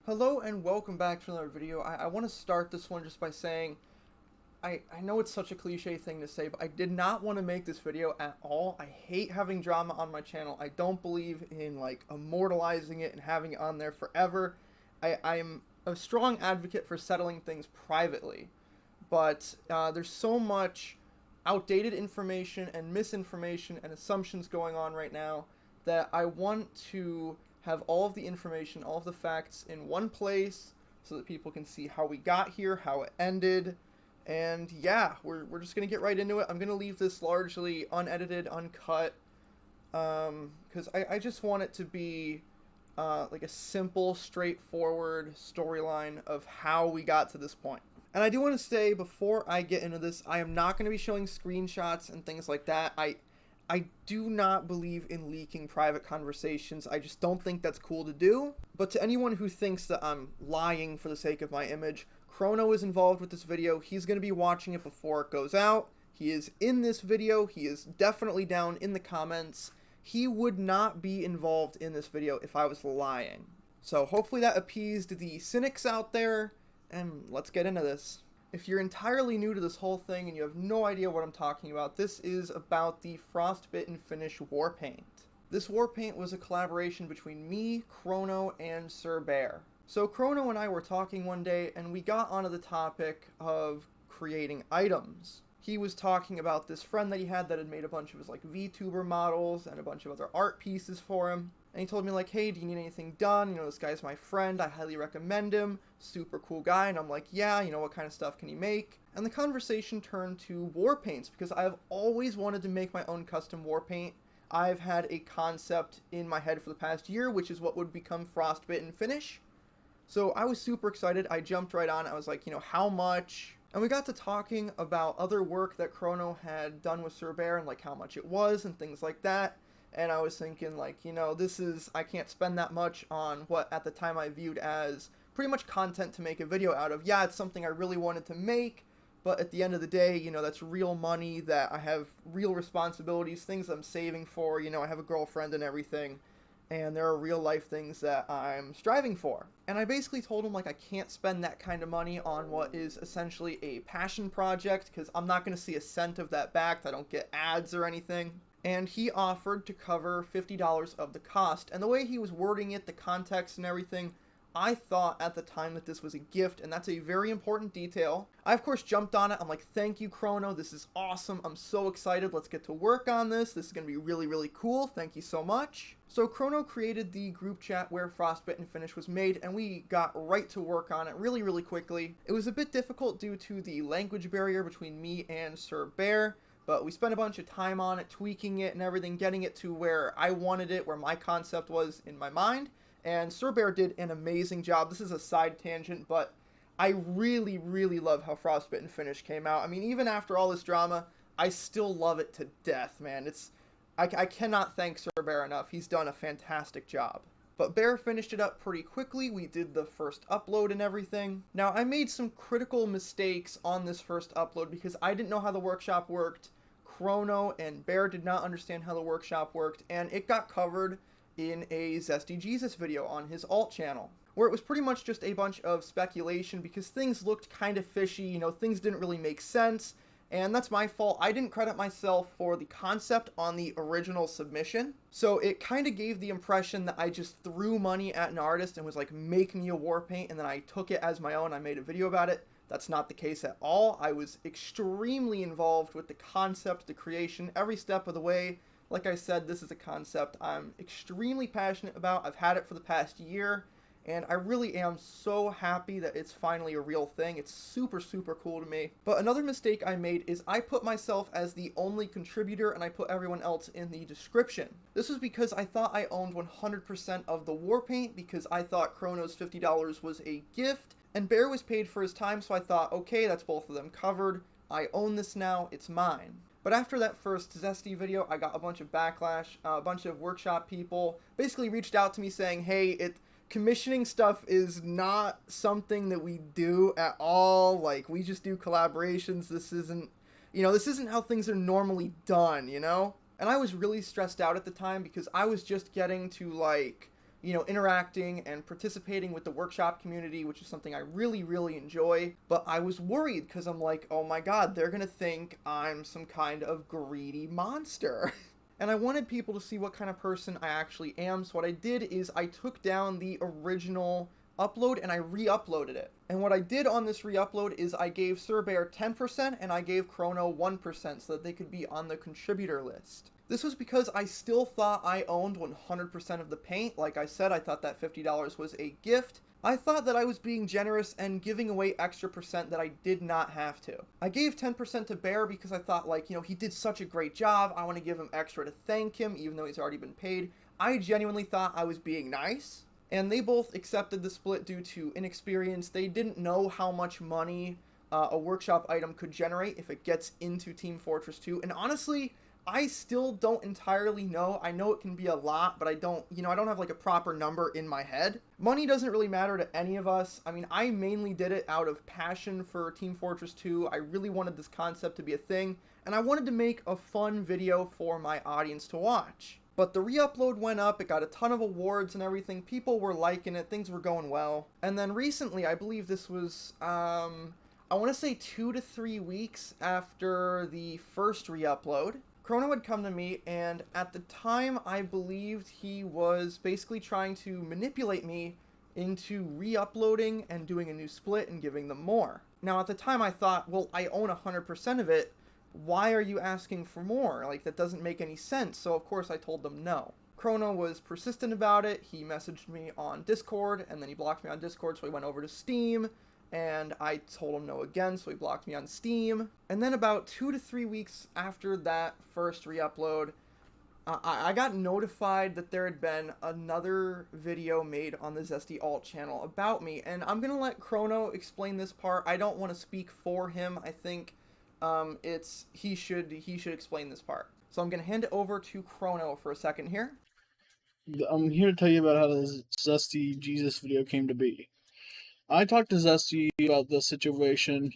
Hello and welcome back to another video. I want to start this one just by saying, I know it's such a cliche thing to say, but I did not want to make this video at all. I hate having drama on my channel. I don't believe in like immortalizing it and having it on there forever. I'm a strong advocate for settling things privately, but there's so much outdated information and misinformation and assumptions going on right now that I want to have all of the information, all of the facts in one place so that people can see how we got here, how it ended, and yeah, we're just going to get right into it. I'm going to leave this largely unedited, uncut, because I just want it to be like a simple, straightforward storyline of how we got to this point. And I do want to say, before I get into this, I am not going to be showing screenshots and things like that. I do not believe in leaking private conversations. I just don't think that's cool to do. But to anyone who thinks that I'm lying for the sake of my image, Chrono is involved with this video. He's going to be watching it before it goes out. He is in this video. He is definitely down in the comments. He would not be involved in this video if I was lying. So hopefully that appeased the cynics out there, and let's get into this. If you're entirely new to this whole thing and you have no idea what I'm talking about, this is about the Frostbitten Finish war paint. This war paint was a collaboration between me, Chrono, and Sir Bear. So Chrono and I were talking one day and we got onto the topic of creating items. He was talking about this friend that he had that had made a bunch of his like VTuber models and a bunch of other art pieces for him. And he told me like, hey, do you need anything done? You know, this guy's my friend. I highly recommend him. Super cool guy. And I'm like, yeah, you know, what kind of stuff can he make? And the conversation turned to war paints because I've always wanted to make my own custom war paint. I've had a concept in my head for the past year, which is what would become Frostbitten Finish. So I was super excited. I jumped right on. I was like, you know, how much? And we got to talking about other work that Chrono had done with Sir Bear and like how much it was and things like that. And I was thinking like, you know, I can't spend that much on what at the time I viewed as pretty much content to make a video out of. Yeah, it's something I really wanted to make, but at the end of the day, you know, that's real money that I have real responsibilities, things I'm saving for, you know, I have a girlfriend and everything, and there are real life things that I'm striving for. And I basically told him like I can't spend that kind of money on what is essentially a passion project because I'm not going to see a cent of that back. I don't get ads or anything. And he offered to cover $50 of the cost. And the way he was wording it, the context and everything, I thought at the time that this was a gift, and that's a very important detail. I, of course, jumped on it. I'm like, thank you, Chrono. This is awesome. I'm so excited. Let's get to work on this. This is going to be really, really cool. Thank you so much. So Chrono created the group chat where Frostbitten Finish was made, and we got right to work on it really, really quickly. It was a bit difficult due to the language barrier between me and Sir Bear, but we spent a bunch of time on it, tweaking it and everything, getting it to where I wanted it, where my concept was in my mind. And Sir Bear did an amazing job. This is a side tangent, but I really, really love how Frostbitten Finish came out. I mean, even after all this drama, I still love it to death, man. I cannot thank Sir Bear enough. He's done a fantastic job. But Bear finished it up pretty quickly. We did the first upload and everything. Now, I made some critical mistakes on this first upload because I didn't know how the workshop worked. Chrono and Bear did not understand how the workshop worked, and it got covered in a Zesty Jesus video on his alt channel, where it was pretty much just a bunch of speculation because things looked kind of fishy, you know, things didn't really make sense, and that's my fault. I didn't credit myself for the concept on the original submission, so it kind of gave the impression that I just threw money at an artist and was like, make me a war paint, and then I took it as my own. I made a video about it. That's not the case at all. I was extremely involved with the concept, the creation, every step of the way. Like I said, this is a concept I'm extremely passionate about. I've had it for the past year, and I really am so happy that it's finally a real thing. It's super, super cool to me. But another mistake I made is I put myself as the only contributor, and I put everyone else in the description. This was because I thought I owned 100% of the war paint, because I thought Chrono's $50 was a gift, and Bear was paid for his time, so I thought, okay, that's both of them covered. I own this now, it's mine. But after that first Zesty video, I got a bunch of backlash. A bunch of workshop people basically reached out to me saying, hey, commissioning stuff is not something that we do at all. Like, we just do collaborations. This isn't how things are normally done, you know? And I was really stressed out at the time because I was just getting to, like, interacting and participating with the workshop community, which is something I really, really enjoy. But I was worried because I'm like, oh my god, they're going to think I'm some kind of greedy monster. And I wanted people to see what kind of person I actually am. So what I did is I took down the original upload and I re-uploaded it. And what I did on this re-upload is I gave Sir Bear 10% and I gave Chrono 1% so that they could be on the contributor list. This was because I still thought I owned 100% of the paint. Like I said, I thought that $50 was a gift. I thought that I was being generous and giving away extra percent that I did not have to. I gave 10% to Bear because I thought, like, he did such a great job. I want to give him extra to thank him, even though he's already been paid. I genuinely thought I was being nice. And they both accepted the split due to inexperience. They didn't know how much money a workshop item could generate if it gets into Team Fortress 2. And honestly, I still don't entirely know. I know it can be a lot, but I don't have like a proper number in my head. Money doesn't really matter to any of us. I mean, I mainly did it out of passion for Team Fortress 2. I really wanted this concept to be a thing, and I wanted to make a fun video for my audience to watch. But the re-upload went up, it got a ton of awards and everything, people were liking it, things were going well. And then recently, I believe this was, I want to say 2 to 3 weeks after the first re-upload, Chrono had come to me, and at the time, I believed he was basically trying to manipulate me into re-uploading and doing a new split and giving them more. Now, at the time, I thought, well, I own 100% of it, why are you asking for more? Like, that doesn't make any sense. So, of course, I told them no. Chrono was persistent about it. He messaged me on Discord, and then he blocked me on Discord, so he went over to Steam, and I told him no again, so he blocked me on Steam. And then about 2 to 3 weeks after that first re-upload, I got notified that there had been another video made on the Zesty Alt channel about me, and I'm going to let Chrono explain this part. I don't want to speak for him. I think he should explain this part. So I'm going to hand it over to Chrono for a second here. I'm here to tell you about how the Zesty Jesus video came to be. I talked to Zesty about the situation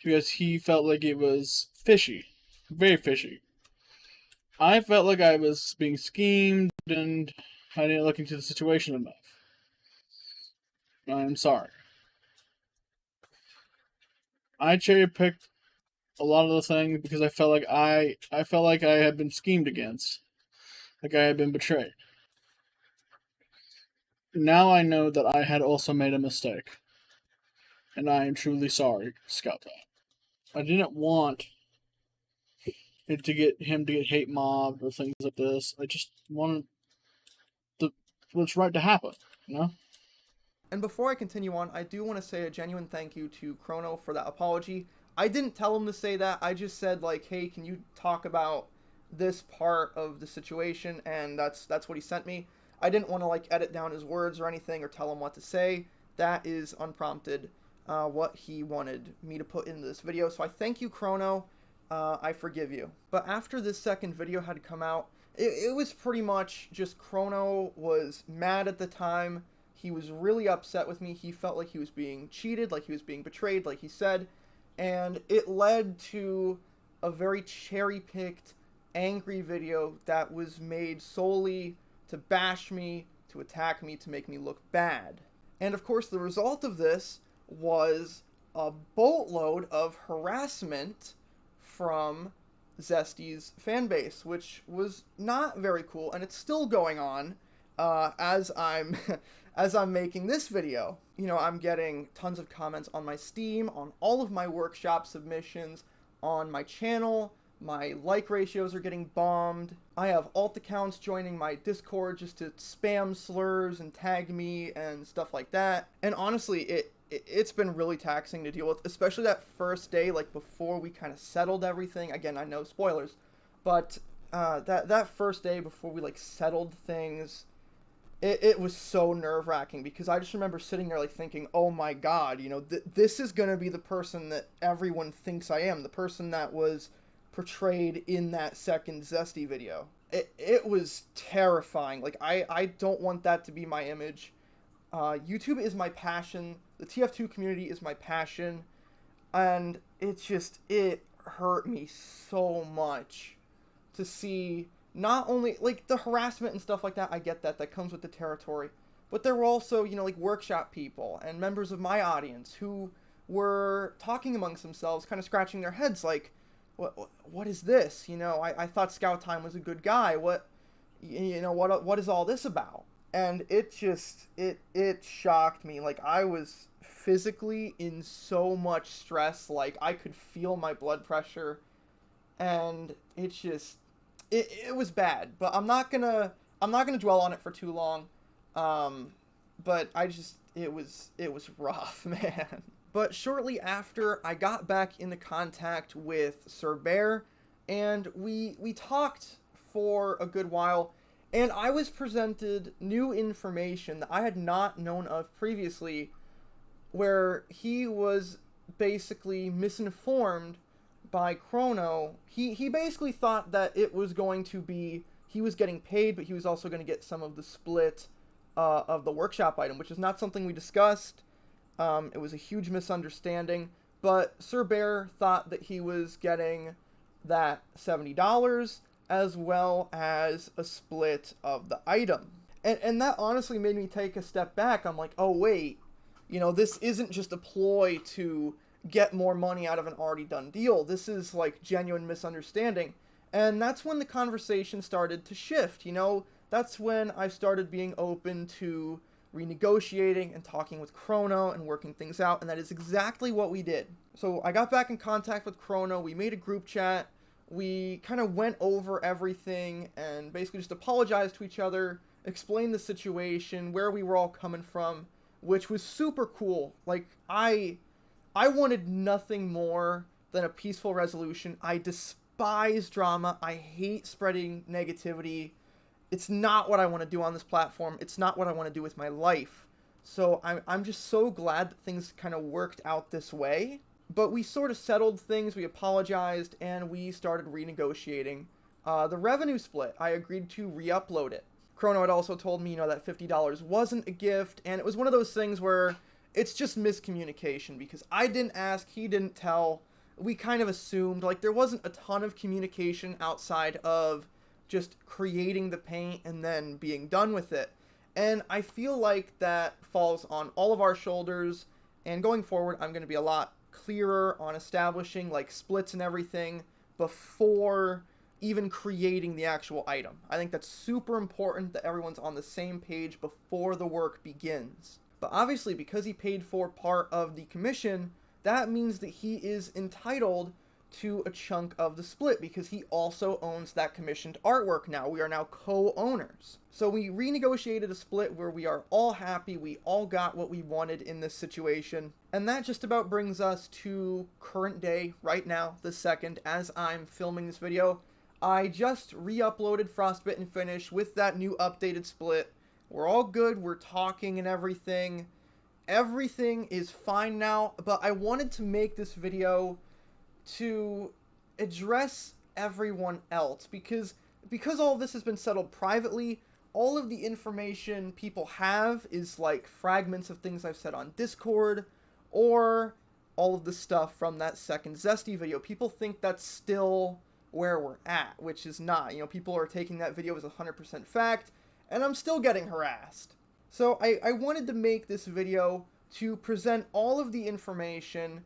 because he felt like it was fishy. Very fishy. I felt like I was being schemed and I didn't look into the situation enough. I'm sorry. I cherry-picked a lot of the things because I felt like I had been schemed against. Like I had been betrayed. Now I know that I had also made a mistake. And I am truly sorry, Scout. I didn't want him to get hate mobbed or things like this. I just wanted what's right to happen, you know? And before I continue on, I do want to say a genuine thank you to Chrono for that apology. I didn't tell him to say that. I just said, like, hey, can you talk about this part of the situation? And that's what he sent me. I didn't want to, like, edit down his words or anything or tell him what to say. That is unprompted, what he wanted me to put in this video. So I thank you, Chrono. I forgive you. But after this second video had come out, it was pretty much just Chrono was mad at the time. He was really upset with me. He felt like he was being cheated, like he was being betrayed, like he said. And it led to a very cherry-picked, angry video that was made solely to bash me, to attack me, to make me look bad. And of course, the result of this was a boatload of harassment from Zesty's fanbase, which was not very cool, and it's still going on as I'm as I'm making this video. You know, I'm getting tons of comments on my Steam, on all of my workshop submissions, on my channel. My like ratios are getting bombed. I have alt accounts joining my Discord just to spam slurs and tag me and stuff like that. And honestly, it's been really taxing to deal with, especially that first day, like before we kind of settled everything. Again, I know spoilers, but that first day before we like settled things, it was so nerve-wracking because I just remember sitting there like thinking, oh my god, you know, this is gonna be the person that everyone thinks I am, the person that was portrayed in that second Zesty video. It was terrifying. Like, I don't want that to be my image. YouTube is my passion. The TF2 community is my passion. And it hurt me so much to see not only, like, the harassment and stuff like that, I get that, that comes with the territory, but there were also, you know, like, workshop people and members of my audience who were talking amongst themselves, kind of scratching their heads, like, what is this? You know, I thought Scout Time was a good guy. What is all this about? And it shocked me. Like, I was physically in so much stress. Like, I could feel my blood pressure, and it was bad. But I'm not gonna dwell on it for too long. But it was rough, man. But shortly after, I got back into contact with Sir Bear, and we talked for a good while, and I was presented new information that I had not known of previously, where he was basically misinformed by Chrono. He basically thought that it was going to be, he was getting paid, but he was also going to get some of the split of the workshop item, which is not something we discussed. It was a huge misunderstanding, but Sir Bear thought that he was getting that $70 as well as a split of the item. And that honestly made me take a step back. I'm like, oh wait, you know, this isn't just a ploy to get more money out of an already done deal. This is like genuine misunderstanding. And that's when the conversation started to shift, you know? That's when I started being open to renegotiating and talking with Chrono and working things out, and that is exactly what we did. So I got back in contact with Chrono, we made a group chat, we kind of went over everything and basically just apologized to each other, explained the situation, where we were all coming from, which was super cool. Like, I wanted nothing more than a peaceful resolution. I despise drama, I hate spreading negativity. It's not what I want to do on this platform. It's not what I want to do with my life. So I'm just so glad that things kind of worked out this way. But we sort of settled things, we apologized, and we started renegotiating the revenue split. I agreed to re-upload it. Chrono had also told me, you know, that $50 wasn't a gift, and it was one of those things where it's just miscommunication, because I didn't ask, he didn't tell. We kind of assumed, like, there wasn't a ton of communication outside of just creating the paint and then being done with it. And I feel like that falls on all of our shoulders, and going forward I'm going to be a lot clearer on establishing like splits and everything before even creating the actual item. I think that's super important that everyone's on the same page before the work begins. But obviously, because he paid for part of the commission, that means that he is entitled to a chunk of the split, because he also owns that commissioned artwork now. We are now co-owners. So we renegotiated a split where we are all happy, we all got what we wanted in this situation. And that just about brings us to current day, right now, the second, as I'm filming this video. I just re-uploaded Frostbitten Finish with that new updated split. We're all good, we're talking and everything. Everything is fine now, but I wanted to make this video to address everyone else, because all of this has been settled privately. All of the information people have is like fragments of things I've said on Discord, or all of the stuff from that second Zesty video. People think that's still where we're at, which is not. You know, people are taking that video as 100% fact, and I'm still getting harassed. So I wanted to make this video to present all of the information,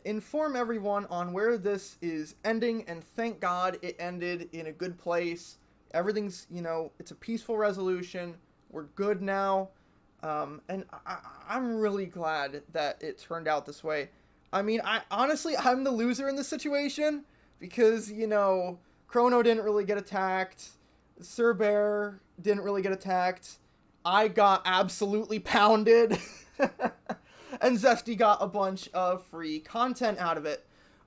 inform everyone on where this is ending, and thank God it ended in a good place. Everything's, you know, it's a peaceful resolution. We're good now. And I'm really glad that it turned out this way. I mean, honestly, I'm the loser in this situation, because, you know, Chrono didn't really get attacked. Sir Bear didn't really get attacked. I got absolutely pounded. And Zesty got a bunch of free content out of it.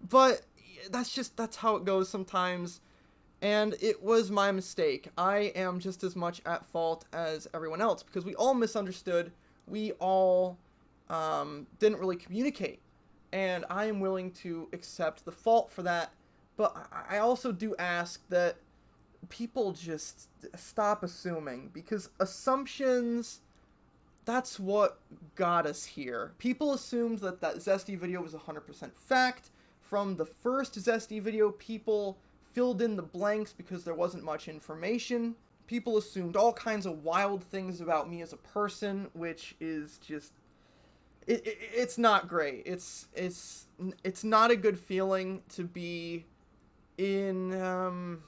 But that's how it goes sometimes. And it was my mistake. I am just as much at fault as everyone else, because we all misunderstood. We all didn't really communicate. And I am willing to accept the fault for that. But I also do ask that people just stop assuming, because assumptions, that's what got us here. People assumed that Zesty video was 100% fact. From the first Zesty video, people filled in the blanks because there wasn't much information. People assumed all kinds of wild things about me as a person, which is just it's not great. It's not a good feeling to be in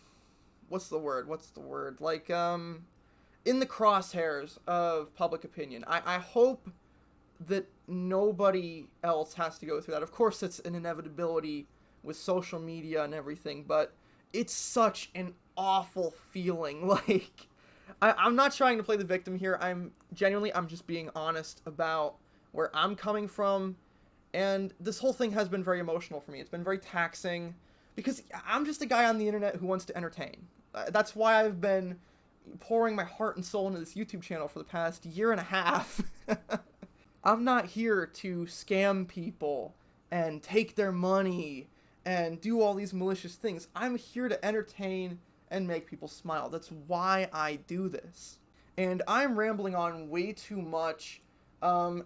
what's the word? Like in the crosshairs of public opinion. I hope that nobody else has to go through that. Of course, it's an inevitability with social media and everything, but it's such an awful feeling. Like, I'm not trying to play the victim here. I'm just being honest about where I'm coming from, and this whole thing has been very emotional for me. It's been very taxing, because I'm just a guy on the internet who wants to entertain. That's why I've been pouring my heart and soul into this YouTube channel for the past year and a half. I'm not here to scam people and take their money and do all these malicious things. I'm here to entertain and make people smile. That's why I do this. And I'm rambling on way too much.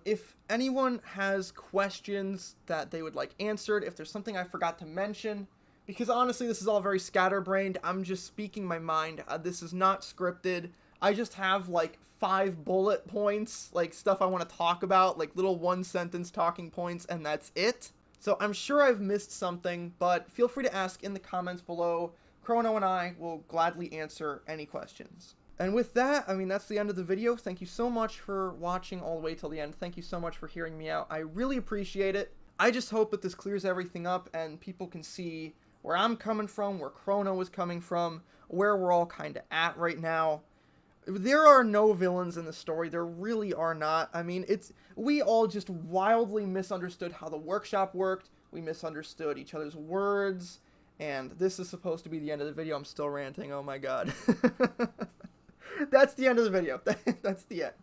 If anyone has questions that they would like answered, if there's something I forgot to mention, because honestly this is all very scatterbrained, I'm just speaking my mind. This is not scripted. I just have like 5 bullet points, like stuff I want to talk about, like little 1-sentence talking points, and that's it. So I'm sure I've missed something, but feel free to ask in the comments below. Chrono and I will gladly answer any questions. And with that, I mean, that's the end of the video. Thank you so much for watching all the way till the end. Thank you so much for hearing me out. I really appreciate it. I just hope that this clears everything up and people can see where I'm coming from, where Chrono is coming from, where we're all kind of at right now. There are no villains in the story. There really are not. I mean, we all just wildly misunderstood how the workshop worked. We misunderstood each other's words. And this is supposed to be the end of the video. I'm still ranting. Oh my god. That's the end of the video. That's the end.